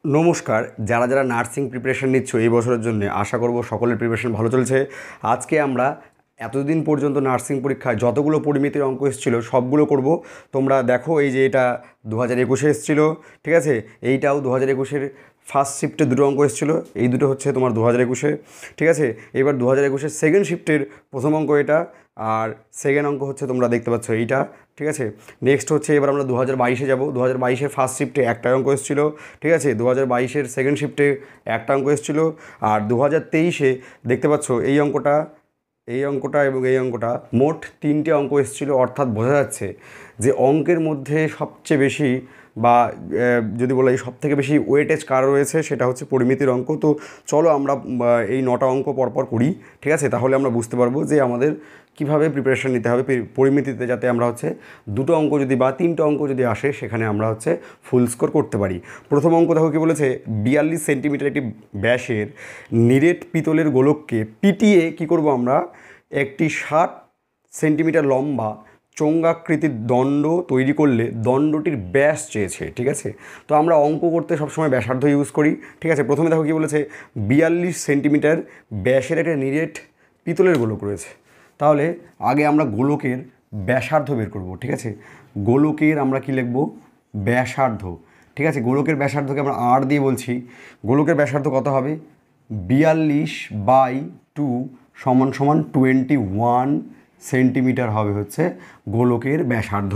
নমস্কার, যারা যারা নার্সিং প্রিপারেশন নিচ্ছ এই বছরের জন্য আশা করব সকলের প্রিপারেশন ভালো চলছে। আজকে আমরা এতদিন পর্যন্ত নার্সিং পরীক্ষায় যতগুলো পরিমিতির অঙ্ক এসেছিলো সবগুলো করব। তোমরা দেখো, এই যে এটা 2021-এ এসেছিলো, ঠিক আছে, এইটাও 2021-এর ফার্স্ট শিফটে দুটো অঙ্ক এসেছিলো, এই দুটো হচ্ছে তোমার 2021-এ, ঠিক আছে। এবার 2021-এর সেকেন্ড শিফটের প্রথম অঙ্ক এটা, আর সেকেন্ড অঙ্ক হচ্ছে তোমরা দেখতে পাচ্ছ এইটা, ঠিক আছে। নেক্সট হচ্ছে এবার আমরা 2022-এ যাবো। 2022-এর ফার্স্ট শিফটে একটা অঙ্ক এসেছিলো, ঠিক আছে। 2022-এর সেকেন্ড শিফটে একটা অঙ্ক এসেছিলো, আর 2023-এ দেখতে পাচ্ছ এই অঙ্কটা, এই অঙ্কটা এবং এই অঙ্কটা, মোট তিনটে অঙ্ক এসেছিলো। অর্থাৎ বোঝা যাচ্ছে যে অঙ্কের মধ্যে সবচেয়ে বেশি বা যদি বলা সব থেকে বেশি ওয়েটেজ কার রয়েছে সেটা হচ্ছে পরিমিতির অঙ্ক। তো চলো আমরা এই 9টা অঙ্ক পরপর করি, ঠিক আছে। তাহলে আমরা বুঝতে পারবো যে আমাদের কীভাবে প্রিপারেশান নিতে হবে পরিমিতিতে, যাতে আমরা হচ্ছে দুটো অঙ্ক যদি বা তিনটে অঙ্ক যদি আসে সেখানে আমরা হচ্ছে ফুল স্কোর করতে পারি। প্রথম অঙ্ক দেখো কী বলেছে, 42 সেন্টিমিটার একটি ব্যাসের নিরেট পিতলের গোলককে পিটিয়ে কী করব আমরা, একটি 60 সেন্টিমিটার লম্বা চোঙাকৃতির দণ্ড তৈরি করলে দণ্ডটির ব্যাস চেয়েছে, ঠিক আছে। তো আমরা অঙ্ক করতে সবসময় ব্যাসার্ধ ইউজ করি, ঠিক আছে। প্রথমে দেখো কী বলেছে, 42 সেন্টিমিটার ব্যাসের একটা নিরেট পিতলের গোলক রয়েছে। তাহলে আগে আমরা গোলকের ব্যাসার্ধ বের করব, ঠিক আছে। গোলকের আমরা কি লিখব, ব্যাসার্ধ, ঠিক আছে। গোলকের ব্যাসার্ধকে আমরা আর দিয়ে বলছি। গোলকের ব্যাসার্ধ কত হবে, 42/2 = 21 সেন্টিমিটার হবে হচ্ছে গোলকের ব্যাসার্ধ।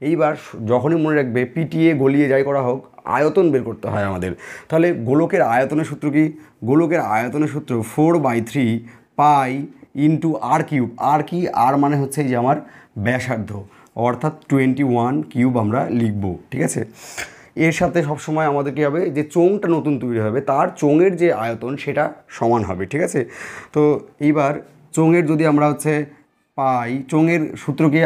এইবার যখনই মনে রাখবে পিটিয়ে গলিয়ে যাই করা হোক, আয়তন বের করতে হয় আমাদের। তাহলে গোলকের আয়তনের সূত্র কি, গোলকের আয়তনের সূত্র 4/3 পাই ইন্টু আর কিউব। আর কি, আর মানে হচ্ছে এই যে আমার ব্যাসার্ধ, অর্থাৎ 21 কিউব আমরা লিখব, ঠিক আছে। এর সাথে সবসময় আমাদের কী হবে, যে চোঙটা নতুন তৈরি হবে তার চোঙের যে আয়তন সেটা সমান হবে, ঠিক আছে। তো এইবার চোঙের যদি আমরা হচ্ছে পাই, চোঙের সূত্র কি,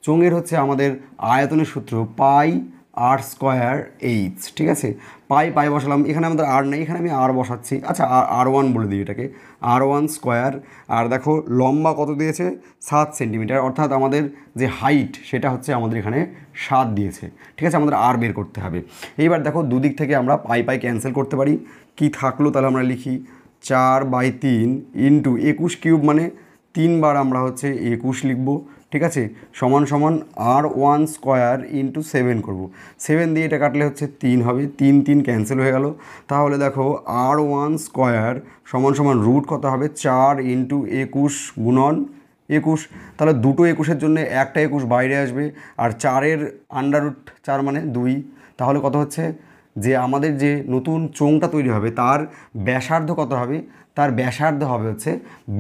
চোঙের হচ্ছে আমাদের আয়তনের সূত্র πr²h, ঠিক আছে। পাই পাই বসালাম, এখানে আমাদের আর নেই, এখানে আমি আর বসাচ্ছি। আচ্ছা, আর1 বলে দিই এটাকে, r1²। আর দেখো লম্বা কত দিয়েছে, 7 সেন্টিমিটার, অর্থাৎ আমাদের যে হাইট সেটা হচ্ছে আমাদের এখানে 7 দিয়েছে, ঠিক আছে। আমাদের আর বের করতে হবে। এইবার দেখো দুদিক থেকে আমরা পাই পাই ক্যান্সেল করতে পারি। কি থাকলো, তাহলে আমরা লিখি 4/3 ইন্টু 21 কিউব, মানে 3 বার আমরা হচ্ছে 21 লিখব, ঠিক আছে। সমান সমান r1² ইন্টু 7 করবো। 7 দিয়ে এটা কাটলে হচ্ছে 3 হবে, 3 3 ক্যান্সেল হয়ে গেল। তাহলে দেখো r1² সমান সমান রুট কত হবে, 4 ইন্টু 21 গুণন 21। তাহলে দুটো 21-এর জন্য একটা 21 বাইরে আসবে, আর 4-এর √4 মানে 2। তাহলে কত হচ্ছে, যে আমাদের যে নতুন চোঙটা তৈরি হবে তার ব্যাসার্ধ কত হবে, তার ব্যাসার্ধ হবে হচ্ছে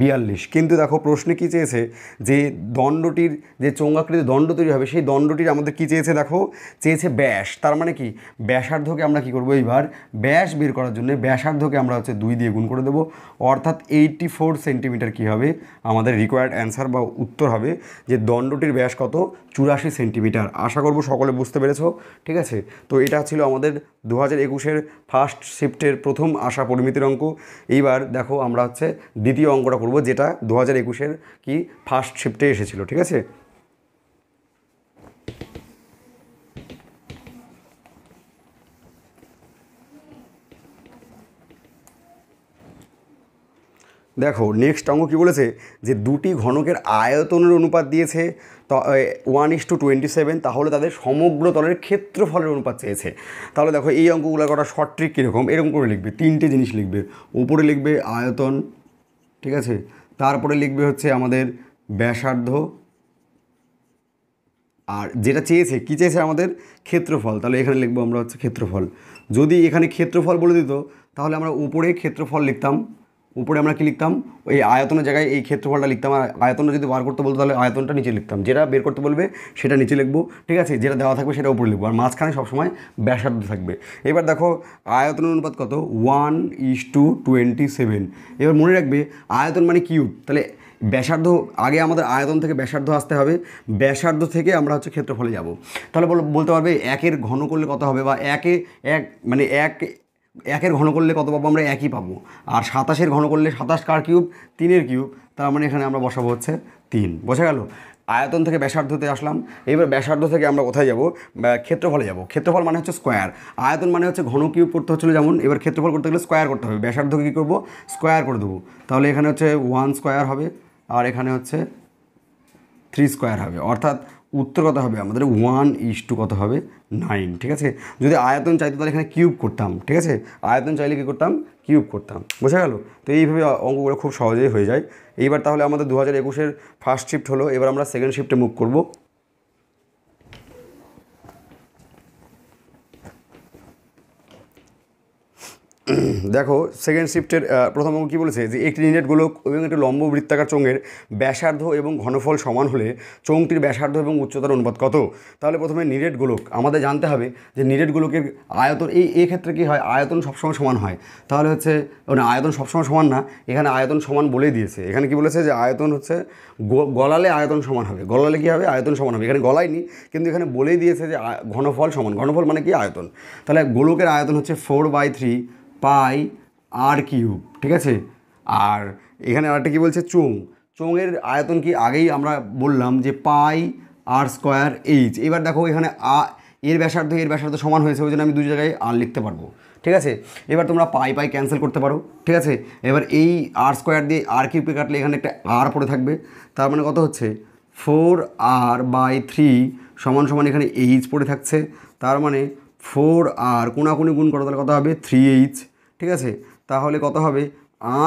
42। কিন্তু দেখো প্রশ্নে কী চেয়েছে, যে দণ্ডটির যে চোঙাকৃতি দণ্ড তৈরি হবে সেই দণ্ডটির আমাদের কী চেয়েছে, দেখো চেয়েছে ব্যাস। তার মানে কি, ব্যাসার্ধকে আমরা কী করবো, এইবার ব্যাস বের করার জন্য ব্যাসার্ধকে আমরা হচ্ছে 2 দিয়ে গুণ করে দেবো, অর্থাৎ 84 সেন্টিমিটার কী হবে আমাদের রিকোয়ার্ড অ্যান্সার বা উত্তর হবে, যে দণ্ডটির ব্যাস কত, 84 সেন্টিমিটার। আশা করব সকলে বুঝতে পেরেছো, ঠিক আছে। তো এটা ছিল আমাদের 2021-এর ফার্স্ট শিফটের প্রথম আসা পরিমিতির অঙ্ক। এইবার দেখো আমরা হচ্ছে দ্বিতীয় অঙ্কটা করব, যেটা 2021-এর কি ফার্স্ট শিফটে এসেছিলো, ঠিক আছে। দেখো নেক্সট অঙ্ক কী বলেছে, যে দুটি ঘনকের আয়তনের অনুপাত দিয়েছে তো 1:27, তাহলে তাদের সমগ্র তলের ক্ষেত্রফলের অনুপাত চেয়েছে। তাহলে দেখো এই অঙ্কগুলো করা শর্ট ট্রিক কীরকম, এরকম করে লিখবে, তিনটে জিনিস লিখবে। উপরে লিখবে আয়তন, ঠিক আছে, তারপরে লিখবে হচ্ছে আমাদের ব্যাসার্ধ, আর যেটা চেয়েছে কী চেয়েছে আমাদের, ক্ষেত্রফল। তাহলে এখানে লিখবো আমরা হচ্ছে ক্ষেত্রফল। যদি এখানে ক্ষেত্রফল বলে দিত তাহলে আমরা উপরে ক্ষেত্রফল লিখতাম, উপরে আমরা কী লিখতাম, ওই আয়তনের জায়গায় এই ক্ষেত্রফলটা লিখতাম। আর আয়তনটা যদি বার করতে বলতো তাহলে আয়তনটা নিচে লিখতাম, যেটা বের করতে বলবে সেটা নিচে লিখবো, ঠিক আছে। যেটা দেওয়া থাকবে সেটা উপরে লিখবো, আর মাঝখানে সবসময় ব্যাসার্ধ থাকবে। এবার দেখো আয়তনের অনুপাত কত, 1:27। এবার মনে রাখবে আয়তন মানে কিউব, তাহলে ব্যাসার্ধ আগে আমাদের আয়তন থেকে ব্যাসার্ধ আসতে হবে, ব্যাসার্ধ থেকে আমরা হচ্ছে ক্ষেত্রফলে যাব। তাহলে বলতে পারবে 1-এর ঘন করলে কত হবে, বা 1 মানে 1-এর ঘন করলে কত পাবো, আমরা 1ই পাবো। আর 27-এর ঘন করলে 27 কার কিউব, 3-এর কিউব। তার মানে এখানে আমরা বসাবো হচ্ছে 3, বোঝা গেল। আয়তন থেকে ব্যাসার্ধতে আসলাম। এবার ব্যাসার্ধ থেকে আমরা কোথায় যাব? ক্ষেত্রফলে যাব। ক্ষেত্রফল মানে হচ্ছে স্কোয়ার, আয়তন মানে হচ্ছে ঘন কিউব করতে হচ্ছিলো যেমন, এবার ক্ষেত্রফল করতে গেলে স্কোয়ার করতে হবে। ব্যাসার্ধকে কী করবো? স্কোয়ার করে দেবো। তাহলে এখানে হচ্ছে 1 স্কোয়ার হবে, আর এখানে হচ্ছে 3 স্কোয়ার হবে, অর্থাৎ উত্তর কত হবে আমাদের? 1:9 কত হবে? 9। ঠিক আছে, যদি আয়তন চাইতো তাহলে এখানে কিউব করতাম। ঠিক আছে, আয়তন চাইলে কী করতাম? কিউব করতাম। বোঝা গেল? তো এইভাবে অঙ্কগুলো খুব সহজেই হয়ে যায়। এইবার তাহলে আমাদের 2021-এর ফার্স্ট শিফট হলো, এবার আমরা সেকেন্ড শিফটে মুভ করব। দেখো সেকেন্ড শিফটের প্রথম অঙ্ক কী বলেছে যে একটি নিরেট গোলক এবং একটি লম্ব বৃত্তাকার চোঙের ব্যাসার্ধ এবং ঘনফল সমান হলে চোঙটির ব্যাসার্ধ এবং উচ্চতার অনুপাত কত? তাহলে প্রথমে নিরেট গোলক আমাদের জানতে হবে যে নিরেট গোলকের আয়তন, এই ক্ষেত্রে কী হয়? আয়তন সবসময় সমান হয়। তাহলে হচ্ছে মানে আয়তন সবসময় সমান না, এখানে আয়তন সমান বলেই দিয়েছে। এখানে কি বলেছে যে আয়তন হচ্ছে গলালে আয়তন সমান হবে। গলালে কী হবে? আয়তন সমান হবে। এখানে গলায়নি, কিন্তু এখানে বলেই দিয়েছে যে ঘনফল সমান। ঘনফল মানে কি? আয়তন। তাহলে গোলকের আয়তন হচ্ছে 4/3 পাই আর কিউব। ঠিক আছে, আর এখানে আরেকটা কী বলছে? চোঙের আয়তন কি আগেই আমরা বললাম যে পাই আর স্কোয়ার এইচ। এবার দেখো এখানে এর ব্যাসার্ধ সমান হয়েছে, ওই জন্য আমি দুই জায়গায় আর লিখতে পারবো। ঠিক আছে, এবার তোমরা পাই ক্যান্সেল করতে পারো। ঠিক আছে, এবার এই আর স্কোয়ার দিয়ে আর কিউবকে কাটলে এখানে একটা আর পড়ে থাকবে। তার মানে কত হচ্ছে? 4r/3 সমান সমান এখানে এইচ পড়ে থাকছে। তার মানে 4r কোনাকুনি গুণ করো, তাহলে কত হবে? 3h। ঠিক আছে, তাহলে কত হবে?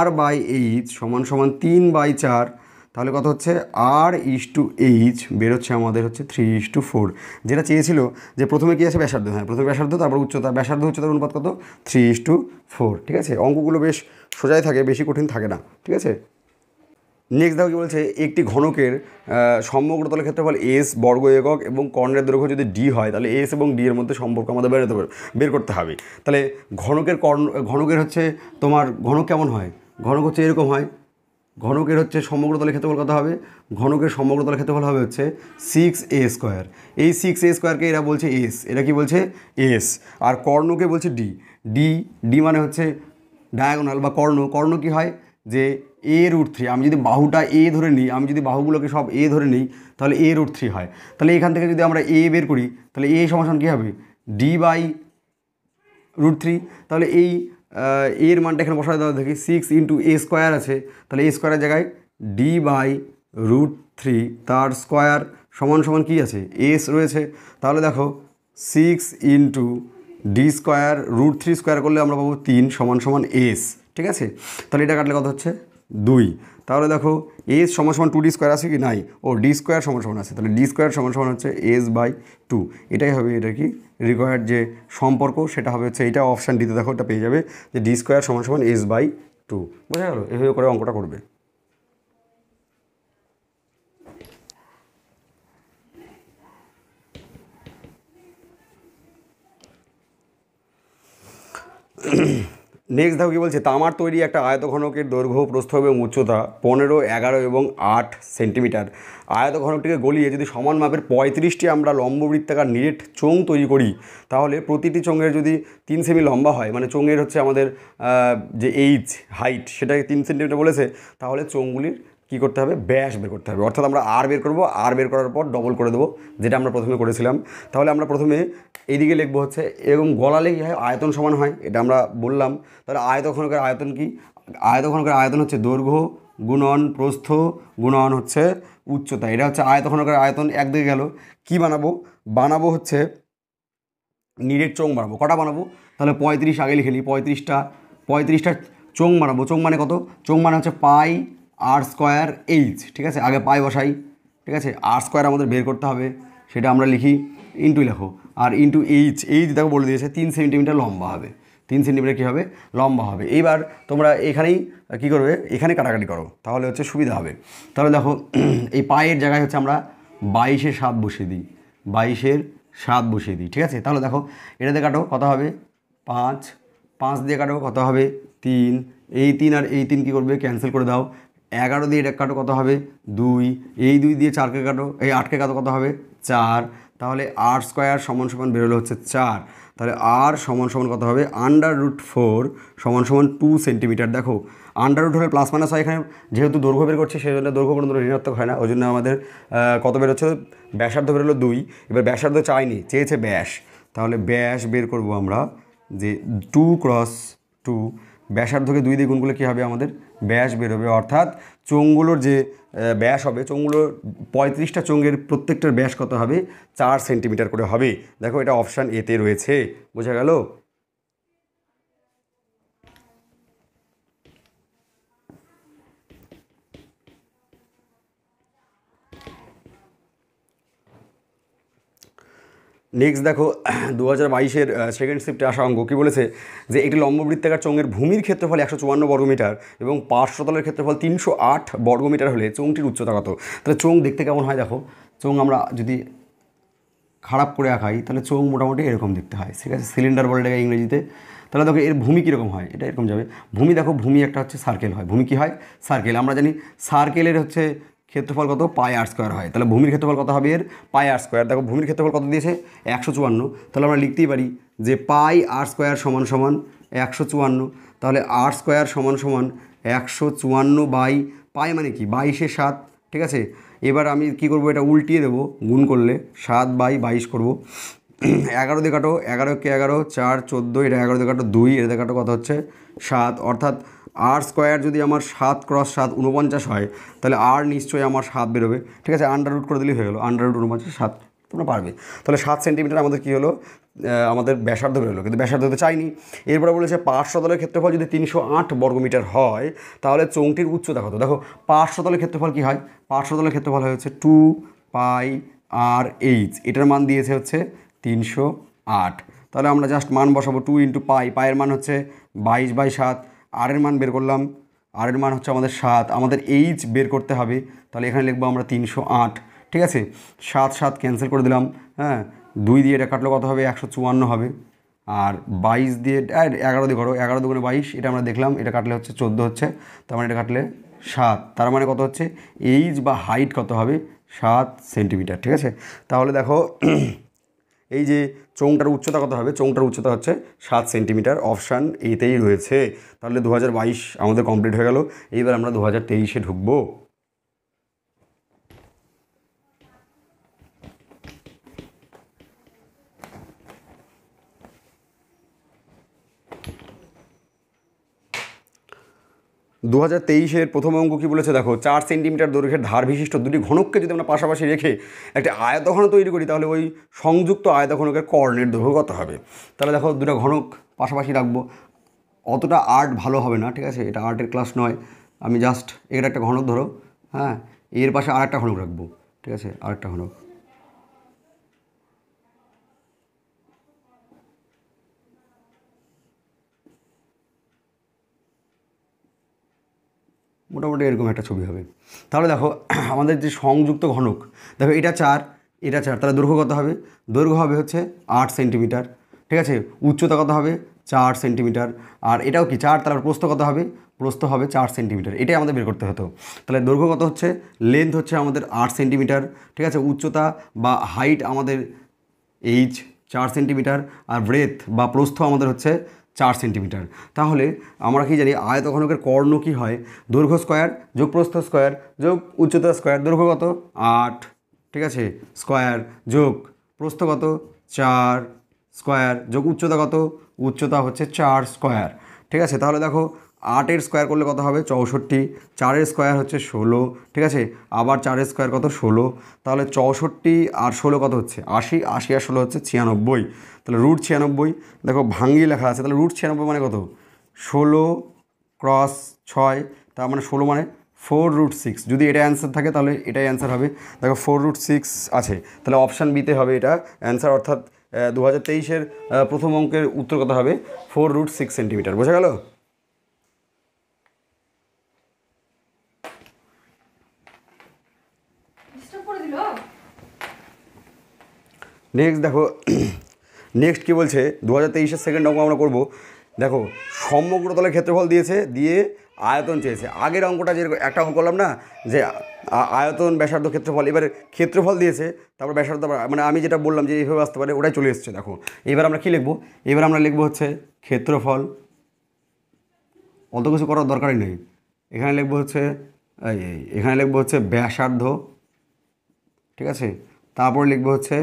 r/h সমান সমান 3/4। তাহলে কত হচ্ছে? r:h বেরোচ্ছে আমাদের হচ্ছে 3:4। যেটা চেয়েছিল যে প্রথমে কী আছে? ব্যাসার্ধ। হ্যাঁ, প্রথমে ব্যাসার্ধ, তারপর উচ্চতা। ব্যাসার্ধ উচ্চতার অনুপাত কত? 3:4। ঠিক আছে, অঙ্কগুলো বেশ সোজাই থাকে, বেশি কঠিন থাকে না। ঠিক আছে, নেক্সট দেখো কী বলছে? একটি ঘনকের সমগ্র তলের ক্ষেত্রফল এস বর্গ একক এবং কর্ণের দৈর্ঘ্য যদি ডি হয়, তাহলে এস এবং ডি এর মধ্যে সম্পর্ক আমাদের বের করতে হবে। তাহলে ঘনকের হচ্ছে তোমার ঘনক কেমন হয়? ঘনক হচ্ছে এরকম হয়। ঘনকের হচ্ছে সমগ্র তলের ক্ষেত্রফল কত হবে? ঘনকের সমগ্র তলের ক্ষেত্রফল হবে হচ্ছে 6a²। এই 6a² এরা বলছে এস, এরা কি বলছে? এস। আর কর্ণকে বলছে ডি। ডি মানে হচ্ছে ডায়াগোনাল বা কর্ণ কী হয়? যে a√3। আমি যদি বাহুটা এ ধরে নিই, আমি যদি বাহুগুলোকে সব এ ধরে নিই, তাহলে a√3 হয়। তাহলে এখান থেকে যদি আমরা এ বের করি, তাহলে এ সমান কী হবে? d/√3। তাহলে এই এর মানটা এখানে বসাতে দেওয়া, দেখি 6 × a² আছে, তাহলে a স্কোয়ারের জায়গায় d/√3 তার স্কোয়ার সমান সমান কী আছে? এস রয়েছে। তাহলে দেখো 6 × d²√3 স্কোয়ার করলে আমরা পাবো 3 সমান সমান এস। ঠিক আছে, তাহলে এটা কাটলে কত হচ্ছে? 2। তাহলে দেখো এস সমান সমান 2d² আছে কি? নাই। ও d² সমান সমান আছে, তাহলে d² সমান সমান হচ্ছে s/2। এটাই হবে এটা কি রিকোয়ার্ড যে সম্পর্ক, সেটা হবে হচ্ছে এইটা। অপশান ডিতে দেখো এটা পেয়ে যাবে যে d² সমান সমান s/2। বোঝা গেল? এভাবে করে অঙ্কটা করবে। নেক্সট দেখো কী বলছে? তামার তৈরি একটা আয়তঘনকের দৈর্ঘ্য, প্রস্থ এবং উচ্চতা 15, 11 এবং 8 সেন্টিমিটার। আয়তঘনকটিকে গলিয়ে যদি সমান মাপের 35টি আমরা লম্ববৃত্তাকার নিরেট চোঙ তৈরি করি, তাহলে প্রতিটি চোঙের যদি 3 সেমি লম্বা হয়, মানে চোঙের হচ্ছে আমাদের যে হাইট সেটাকে 3 সেন্টিমিটার বলেছে, তাহলে চোঙগুলির কী করতে হবে? ব্যাস বের করতে হবে। অর্থাৎ আমরা আর বের করবো, আর বের করার পর ডবল করে দেবো, যেটা আমরা প্রথমে করেছিলাম। তাহলে আমরা প্রথমে এইদিকে লিখবো হচ্ছে এবং গলালে কী হয়? আয়তন সমান হয়, এটা আমরা বললাম। তাহলে আয়তঘনকের আয়তন কি? আয়তঘনকের আয়তন হচ্ছে দৈর্ঘ্য গুণন প্রস্থ গুণন হচ্ছে উচ্চতা। এটা হচ্ছে আয়তঘনকের আয়তন। একদিকে গেল। কি বানাবো হচ্ছে নিরেট চোঙ বানাবো। কটা বানাবো? তাহলে 35 আগে লিখে নিই। 35টা চোঙ বানাবো। চোঙ মানে কত? চোঙ মানে হচ্ছে পাই r²h। ঠিক আছে, আগে পাই বসাই। ঠিক আছে, r² আমাদের বের করতে হবে, সেটা আমরা লিখি, ইন্টু লেখো। আর ইন্টু এইচ দেখো বলে দিয়েছে 3 সেন্টিমিটার লম্বা হবে। 3 সেন্টিমিটার কী হবে? লম্বা হবে। এইবার তোমরা এখানেই কী করবে? এখানে কাটাকাটি করো, তাহলে হচ্ছে সুবিধা হবে। তাহলে দেখো এই পায়ের জায়গায় হচ্ছে আমরা 22/7 বসিয়ে দিই। 22/7 বসিয়ে দিই। ঠিক আছে, তাহলে দেখো এটাতে কাটো, কত হবে? 5 দিয়ে কাটো, কত হবে? 3। এই 3 আর এই 3 কী করবে? ক্যান্সেল করে দাও। 11 দিয়ে এটা কাটো, কত হবে? 2। এই 2 দিয়ে 4কে কাটো, এই 8কে কাটো, কত হবে? 4। তাহলে r² সমান সমান বেরোলো হচ্ছে 4। তাহলে আর সমান সমান কত হবে, √4 সমান সমান 2 সেন্টিমিটার। দেখো আন্ডাররুট হলে প্লাস মাইনাস হয়, এখানে যেহেতু দৈর্ঘ্য বের করছে সেই জন্য দৈর্ঘ্য কোনো ঋণাত্মক হয় না, ওই জন্য আমাদের কত বের হচ্ছে, ব্যাসার্ধ বের হলো 2। এবার ব্যাসার্ধ চাইনি, চেয়েছে ব্যাস, তাহলে ব্যাস বের করব আমরা যে 2 × 2, ব্যাসার্ধকে 2 দিয়ে গুণ করলে কী হবে, আমাদের ব্যাস বের হবে। অর্থাৎ চোঙগুলোর যে ব্যাস হবে, চোঙগুলোর 35টা চোঙের প্রত্যেকটার ব্যাস কত হবে, 4 সেন্টিমিটার করে হবে। দেখো এটা অপশান এতে রয়েছে, বোঝা গেল। নেক্সট দেখো 2022-এর সেকেন্ড শিফটে আসা অঙ্ক কী বলেছে, যে একটি লম্ববৃত্তাকার চোঙের ভূমির ক্ষেত্রফল 154 বর্গমিটার এবং পার্শ্বতলের ক্ষেত্রফল 308 বর্গমিটার হলে চোঙটির উচ্চতা কত। তাহলে চোঙ দেখতে কেমন হয়, দেখো চোঙ আমরা যদি খারাপ করে আঁকাই তাহলে চোঙ মোটামুটি এরকম দেখতে হয়, ঠিক আছে, সিলিন্ডার বলে এটাকে ইংরেজিতে। তাহলে দেখো এর ভূমি কীরকম হয়, এটা এরকম যাবে। ভূমি দেখো, ভূমি একটা হচ্ছে সার্কেল হয়, ভূমি কী হয়, সার্কেল। আমরা জানি সার্কেলের হচ্ছে ক্ষেত্রফল কত, πr² হয়। তাহলে ভূমির ক্ষেত্রফল কত হবে, এর πr²। দেখো ভূমির ক্ষেত্রফল কত দিয়েছে, 154। তাহলে আমরা লিখতেই পারি যে πr² সমান সমান 154। তাহলে r² সমান সমান 154 বাই পাই মানে কি, 22/7, ঠিক আছে। এবার আমি কি করব, এটা উল্টিয়ে দেবো, গুণ করলে 7/22 করব। 11 দিয়ে কাটো, 11 কে 11, 4 14, এটা 11 দিয়ে কাটো 2, এটা দিয়ে কাটো কত হচ্ছে 7। অর্থাৎ r² যদি আমার 7 × 7 49 হয়, তাহলে আর নিশ্চয়ই আমার 7 বেরোবে, ঠিক আছে। আন্ডাররুট করে দিলেই হয়ে গেলো, √49 7, তোমরা পারবে। তাহলে 7 সেন্টিমিটার আমাদের কী হলো, আমাদের ব্যাসার্ধ বেরোলো, কিন্তু ব্যাসার্ধ তো চাইনি। এরপরে বলেছে পার্শ্বতলের ক্ষেত্রফল যদি 308 বর্গমিটার হয় তাহলে চোঙটির উচ্চতা কত। দেখো পার্শ্বতলের ক্ষেত্রফল কী হয়, পার্শ্বতলের ক্ষেত্রফল হয় হচ্ছে 2πr/h, এটার মান দিয়েছে হচ্ছে 308। তাহলে আমরা জাস্ট মান বসাবো, 2 × পায়ের মান হচ্ছে 22/7, আর এর মান বের করলাম, আর এর মান হচ্ছে আমাদের 7, আমাদের এইচ বের করতে হবে, তাহলে এখানে লিখবো আমরা 308, ঠিক আছে। 7 7 ক্যান্সেল করে দিলাম, হ্যাঁ, 2 দিয়ে এটা কাটলে কত হবে, 154 হবে। আর 22 দিয়ে 11 দিয়ে করো, 11 × 2 = 22, এটা আমরা দেখলাম, এটা কাটলে হচ্ছে 14 হচ্ছে, তার মানে এটা কাটলে 7, তার মানে কত হচ্ছে, এইচ বা হাইট কত হবে, 7 সেন্টিমিটার, ঠিক আছে। তাহলে দেখো এই যে চোঙটার উচ্চতা কত হবে, চোঙটার উচ্চতা হচ্ছে 7 সেন্টিমিটার, অপশান এতেই রয়েছে। তাহলে 2022 আমাদের কমপ্লিট হয়ে গেল। এইবার আমরা 2023-এ ঢুকবো। দু 2023-এর প্রথম অঙ্ক কী বলেছে, দেখো 4 সেন্টিমিটার দৈর্ঘ্যের ধার বিশিষ্ট দুটি ঘনককে যদি আমরা পাশাপাশি রেখে একটা আয়তঘন তৈরি করি তাহলে ওই সংযুক্ত আয়তঘনকের কর্ণের দৈর্ঘ্য কত হবে। তাহলে দেখো দুটো ঘনক পাশাপাশি রাখবো, অতটা আর্ট ভালো হবে না, ঠিক আছে, এটা আর্টের ক্লাস নয়। আমি জাস্ট এর একটা ঘনক ধরো, হ্যাঁ, এর পাশে আরেকটা ঘনক রাখবো, ঠিক আছে, আরেকটা ঘনক। মোটামুটি এরকম একটা ছবি হবে। তাহলে দেখো আমাদের যে সংযুক্ত ঘনক, দেখো এটা 4, এটা 4, তাহলে দৈর্ঘ্য কত হবে, দৈর্ঘ্য হবে হচ্ছে 8 সেন্টিমিটার, ঠিক আছে। উচ্চতা কত হবে, 4 সেন্টিমিটার। আর এটাও কি 4, তাহলে প্রস্থ কত হবে, প্রস্থ হবে 4 সেন্টিমিটার, এটাই আমাদের বের করতে হতো। তাহলে দৈর্ঘ্য কত হচ্ছে, লেন্থ হচ্ছে আমাদের 8 সেন্টিমিটার, ঠিক আছে। উচ্চতা বা হাইট আমাদের এইচ 4 সেন্টিমিটার, আর ব্রেথ বা প্রস্থ আমাদের হচ্ছে 4 সেন্টিমিটার। তাহলে আমরা কি জানি, আয়তঘনকের কর্ণ কী হয়, দৈর্ঘ্য স্কোয়ার যোগ প্রস্থ স্কোয়ার যোগ উচ্চতা স্কোয়ার। দৈর্ঘ্য কত 8, ঠিক আছে, স্কোয়ার যোগ প্রস্থ কত 4 স্কোয়ার যোগ উচ্চতা কত, উচ্চতা হচ্ছে 4 স্কোয়ার, ঠিক আছে। তাহলে দেখো 8-এর স্কোয়ার করলে কত হবে 64, 4-এর স্কোয়ার হচ্ছে 16, ঠিক আছে, আবার 4-এর স্কোয়ার কত 16, তাহলে 64 আর 16 কত হচ্ছে 80, 80 আর 16 হচ্ছে 96, তাহলে √96। দেখো ভাঙিয়ে লেখা আছে, তাহলে √96 মানে কত, 16 × 6, তার মানে 16 মানে 4√6। যদি এটা অ্যান্সার থাকে তাহলে এটাই অ্যান্সার হবে। দেখো 4√6 আছে, তাহলে অপশান বিতে হবে এটা অ্যান্সার। অর্থাৎ 2023-এর প্রথম অঙ্কের উত্তর কত হবে, 4√6 সেন্টিমিটার। বোঝা গেল। নেক্সট দেখো, নেক্সট কী বলছে, 2023-এর সেকেন্ড অঙ্ক আমরা করব। দেখো সমগ্র তলের ক্ষেত্রফল দিয়েছে, দিয়ে আয়তন চেয়েছে। আগের অঙ্কটা যে একটা অঙ্ক করলাম না, যে আয়তন, ব্যাসার্ধ, ক্ষেত্রফল, এবারে ক্ষেত্রফল দিয়েছে, তারপর ব্যাসার্ধ, মানে আমি যেটা বললাম যে এইভাবে আসতে পারে, ওটাই চলে এসেছে। দেখো এবার আমরা কী লিখবো, এবার আমরা লিখবো হচ্ছে ক্ষেত্রফল, অত কিছু করার দরকারই নেই। এখানে লিখবো হচ্ছে এখানে লিখবো হচ্ছে ব্যাসার্ধ, ঠিক আছে, তারপর লিখবো হচ্ছে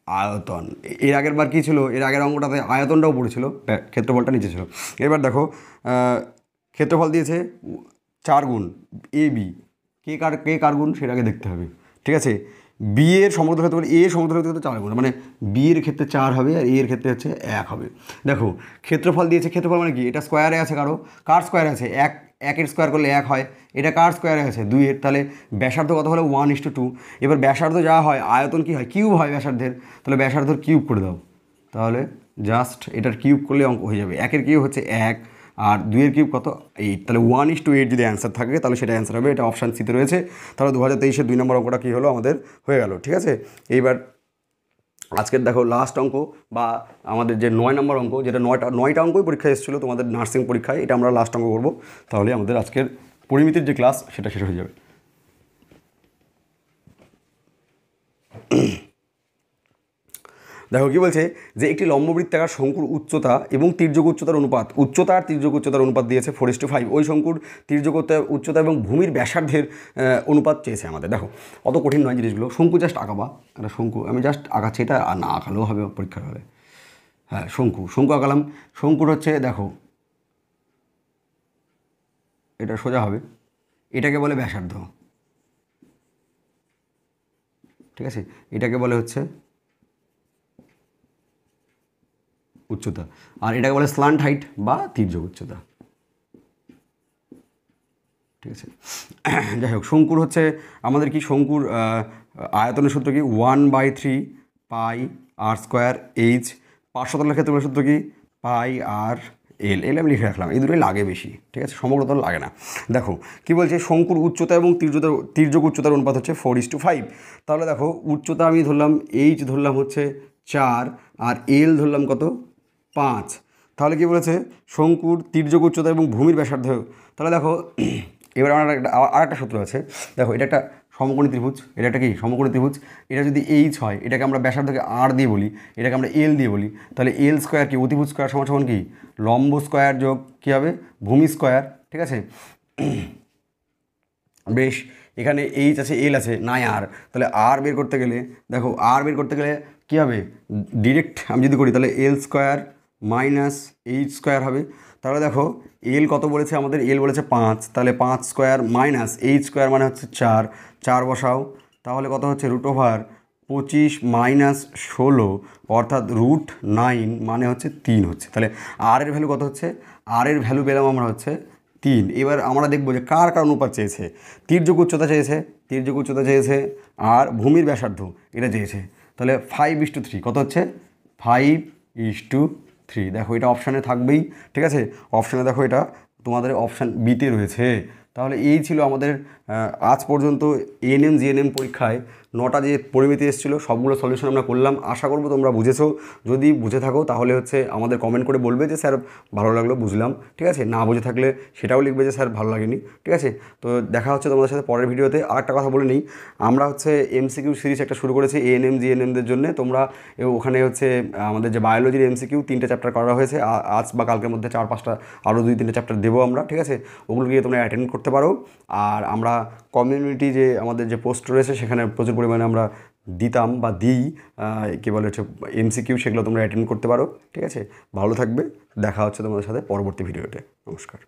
আয়তন। এর আগের বার কী ছিল, এর আগের অঙ্কটাতে আয়তনটাও পড়েছিল, ক্ষেত্রফলটা নিচে ছিল। এবার দেখো ক্ষেত্রফল দিয়েছে 4 গুণ এ বি, কে কার গুণ সেটাকে দেখতে হবে, ঠিক আছে। বি এর সমগ্র ক্ষেত্রফল, এ এর সমগ্র ক্ষেত্রফল 4 গুণ, মানে বি এর ক্ষেত্রে 4 হবে আর এ এর ক্ষেত্রে হচ্ছে 1 হবে। দেখো ক্ষেত্রফল দিয়েছে, ক্ষেত্রফল মানে কি, এটা স্কোয়ারে আছে, কার স্কোয়ারে আছে, 1 এর স্কোয়ার করলে 1 হয়, এটা কার স্কোয়ারে আছে 2 এর, তাহলে ব্যাসার্ধ কত হলো 1:2। এবার ব্যাসার্ধ যা হয়, আয়তন কি হয়, কিউব হয় ব্যাসার্ধের, তাহলে ব্যাসার্ধর কিউব করে দাও, তাহলে জাস্ট এটার কিউব করলে অঙ্ক হয়ে যাবে। 1 এর কিউব হচ্ছে 1 আর 2 এর কিউব কত 8, তাহলে 1:8 যদি অ্যান্সার থাকে তাহলে সেটা অ্যান্সার হবে। এটা অপশান সিতে রয়েছে। তাহলে 2023-এর 2 নম্বর অঙ্কটা কী হলো, আমাদের হয়ে গেল, ঠিক আছে। এইবার আজকের দেখো লাস্ট অঙ্ক, বা আমাদের যে 9 নম্বর অঙ্ক, যেটা 9টা অঙ্কই পরীক্ষায় এসেছিলো তোমাদের নার্সিং পরীক্ষায়, এটা আমরা লাস্ট অঙ্ক করবো। তাহলে আমাদের আজকের পরিমিতির যে ক্লাস সেটা শেষ হয়ে যাবে। দেখো কী বলছে, যে একটি লম্ববৃত্তাকার শঙ্কুর উচ্চতা এবং তির্যক উচ্চতার অনুপাত, উচ্চতা আর তির্যক উচ্চতার অনুপাত দিয়েছে 4:5। ওই শঙ্কুর তির্যক উচ্চতা এবং ভূমির ব্যাসার্ধের অনুপাত চেয়েছে আমাদের। দেখো অত কঠিন নয় জিনিসগুলো, শঙ্কু জাস্ট আঁকাবা, একটা শঙ্কু আমি জাস্ট আঁকাচ্ছি, এটা আর না আঁকালেও হবে পরীক্ষার হলে। হ্যাঁ শঙ্কু আঁকালাম। শঙ্কুর হচ্ছে দেখো এটা সোজা হবে, এটাকে বলে ব্যাসার্ধ, ঠিক আছে, এটাকে বলে হচ্ছে উচ্চতা, আর এটাকে বলে স্ল্যান্ট হাইট বা তির্যক উচ্চতা, ঠিক আছে। যাই হোক শঙ্কুর হচ্ছে আমাদের কি, শঙ্কুর আয়তনের সূত্র কি 1/3 পাই আর স্কোয়ার এইচ, পার্শ্বতলের ক্ষেত্রফলের সূত্র কি পাই আর এল আমি লিখে রাখলাম, এই দুটোই লাগে বেশি, ঠিক আছে, সমগ্রতল লাগে না। দেখো কি বলছে, শঙ্কুর উচ্চতা এবং তির্যক উচ্চতার অনুপাত হচ্ছে 4:5। তাহলে দেখো উচ্চতা আমি ধরলাম এইচ, ধরলাম হচ্ছে 4 আর এল ধরলাম কত 5। তাহলে কি বলেছে, শঙ্কুর তির্যক উচ্চতা এবং ভূমির ব্যাসার্ধ। তাহলে দেখো এবার আমার আর একটা সূত্র আছে। দেখো এটা একটা সমকোণী ত্রিভুজ, এটা একটা কি সমকোণী ত্রিভুজ, এটা যদি এইচ হয়, এটাকে আমরা ব্যাসার্ধকে আর দিয়ে বলি, এটাকে আমরা এল দিয়ে বলি, তাহলে এল স্কোয়ার কি অতিভুজ স্কোয়ার সমান কি লম্ব স্কোয়ার যোগ কী হবে ভূমি স্কোয়ার, ঠিক আছে। বেশ, এখানে এইচ আছে এল আছে নাই আর, তাহলে আর বের করতে গেলে দেখো আর বের করতে গেলে কী হবে, ডিরেক্ট আমি যদি করি তাহলে এল স্কোয়ার মাইনাস এইচ স্কোয়ার হবে। তাহলে দেখো এল কত বলেছে আমাদের, এল বলেছে 5, তাহলে 5 স্কোয়ার মাইনাস এইচ স্কোয়ার মানে হচ্ছে 4 বসাও, তাহলে কত হচ্ছে √25 মাইনাস 16 অর্থাৎ √9 মানে হচ্ছে 3 হচ্ছে। তাহলে আর এর ভ্যালু কত হচ্ছে, আর এর ভ্যালু পেলাম আমরা হচ্ছে 3। এবার আমরা দেখবো যে কার অনুপাত চেয়েছে, তির্যক উচ্চতা চেয়েছে আর ভূমির ব্যাসার্ধ এটা চেয়েছে। তাহলে 5:3 কত হচ্ছে 5:3। দেখো এটা অপশানে থাকবেই, ঠিক আছে, অপশানে দেখো এটা তোমাদের অপশান বিতে রয়েছে। তাহলে এই ছিল আমাদের আজ পর্যন্ত এএনএম জিএনএম পরীক্ষায় 9টা যে পরিমিতি এসেছিলো সবগুলো সলিউশন আমরা করলাম। আশা করবো তোমরা বুঝেছো, যদি বুঝে থাকো তাহলে হচ্ছে আমাদের কমেন্ট করে বলবে যে স্যার ভালো লাগলো বুঝলাম, ঠিক আছে, না বুঝে থাকলে সেটাও লিখবে যে স্যার ভালো লাগেনি, ঠিক আছে। তো দেখা হচ্ছে তোমাদের সাথে পরের ভিডিওতে। আরেকটা কথা বলে নিই, আমরা হচ্ছে এমসিকিউ সিরিজ একটা শুরু করেছি এএনএম জিএনএমদের জন্য। তোমরা ওখানে হচ্ছে আমাদের যে বায়োলজির এমসিকিউ 3টে চ্যাপ্টার করা হয়েছে, আজ বা কালকের মধ্যে 4-5টা আরও 2-3টে চ্যাপ্টার দেবো আমরা, ঠিক আছে, ওগুলো গিয়ে তোমরা অ্যাটেন্ড করতে পারো। আর আমরা কমিউনিটি যে আমাদের যে পোস্ট রয়েছে সেখানে প্রচুর পরিমাণে আমরা দিতাম বা দিই কী বলে হচ্ছে এমসিকিউ, সেগুলো তোমরা অ্যাটেন্ড করতে পারো, ঠিক আছে। ভালো থাকবে, দেখা হচ্ছে তোমাদের সাথে পরবর্তী ভিডিওতে। নমস্কার।